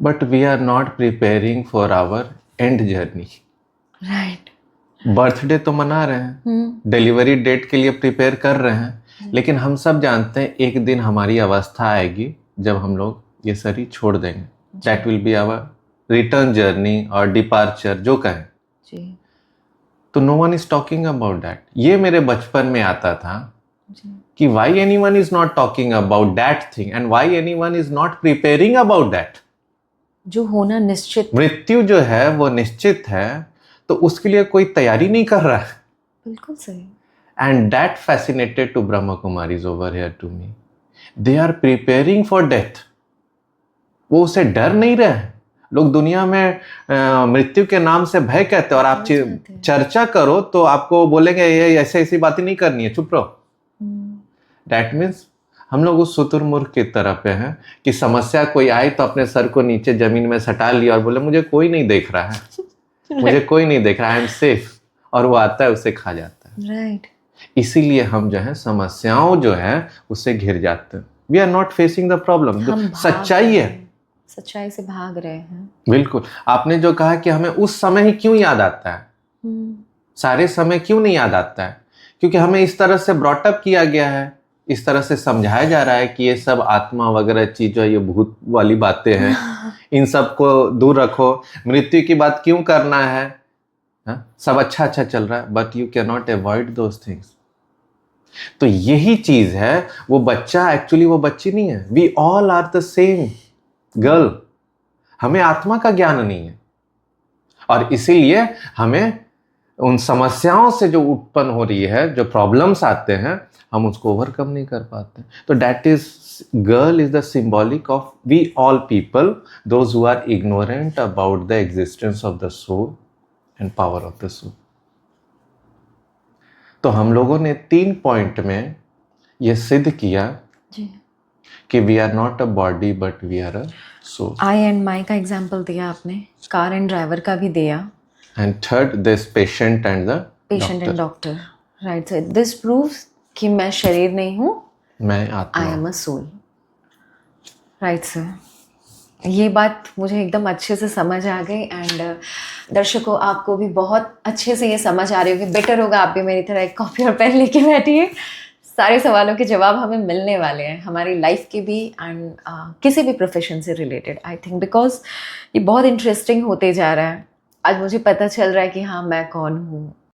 But we are not preparing for our end journey. Right. Birthday तो मना रहे हैं, डिलीवरी डेट के लिए प्रिपेयर कर रहे हैं, लेकिन हम सब जानते हैं एक दिन हमारी अवस्था आएगी जब हम लोग ये शरीर छोड़ देंगे। That will be our return journey और डिपार्चर जो कहें। जी। तो no one is talking about that. ये मेरे बचपन में आता था जी। कि why anyone is not talking about that thing and why anyone is not preparing about that. जो होना निश्चित, मृत्यु जो है वो निश्चित है, तो उसके लिए कोई तैयारी नहीं कर रहा है। बिल्कुल सही। And that fascinated to Brahma Kumaris over here to me. They are preparing for death. वो उसे डर नहीं रहे हैं। लोग दुनिया में मृत्यु के नाम से भय कहते हैं, और आप चर्चा करो तो आपको बोलेंगे ये ऐसे ऐसी बातें नहीं करनी है, चुप रहो। That means हम लोग उस शुतुरमुर्ग की तरह पे हैं कि समस्या कोई आई तो अपने सर को नीचे जमीन में सटा लिया और बोले मुझे कोई नहीं देख रहा है, मुझे कोई नहीं देख रहा है, आई एम सेफ, और वो आता है उसे खा जाता है। राइट। इसीलिए हम जो है समस्याओं जो है उससे घिर जाते हैं। We are not facing the problem. सच्चाई है, सच्चाई से भाग रहे हैं। बिल्कुल। आपने जो कहा कि हमें उस समय ही क्यों याद आता है, सारे समय क्यों नहीं याद आता है, क्योंकि हमें इस तरह से ब्रॉटअप किया गया है, इस तरह से समझाया जा रहा है कि ये सब आत्मा वगैरह चीज है, ये भूत वाली बातें हैं, इन सब को दूर रखो, मृत्यु की बात क्यों करना है, सब अच्छा अच्छा चल रहा है, but you can not avoid those things. तो यही चीज है, वो बच्चा एक्चुअली वो बच्ची नहीं है। We all are the same girl. हमें आत्मा का ज्ञान नहीं है, और इसीलिए हमें उन समस्याओं से जो उत्पन्न हो रही है, जो प्रॉब्लम्स आते हैं, हम उसको ओवरकम नहीं कर पाते। तो that is girl is the symbolic of we all people, those who are ignorant about the existence of the soul and power of the soul. तो हम लोगों ने 3 पॉइंट में ये सिद्ध किया जी कि we are not a body but we are a soul. I and my का एग्जाम्पल दिया आपने, कार एंड ड्राइवर का भी दिया, and third this patient and doctor. Right sir, this proves कि मैं शरीर नहीं हूँ, मैं आत्मा, I am a soul. Right sir, ये बात मुझे एकदम अच्छे से समझ आ गई। एंड दर्शकों, आपको भी बहुत अच्छे से ये समझ आ रही होगी। बेटर होगा आप भी मेरी तरह एक कॉपी और पेन लेके बैठिए। सारे सवालों के जवाब हमें मिलने वाले हैं, हमारी लाइफ के भी एंड किसी भी प्रोफेशन से रिलेटेड, आई थिंक, बिकॉज ये बहुत इंटरेस्टिंग होते जा रहा है। आज मुझे पता चल रहा है कि हाँ, मैं कौन हूँ,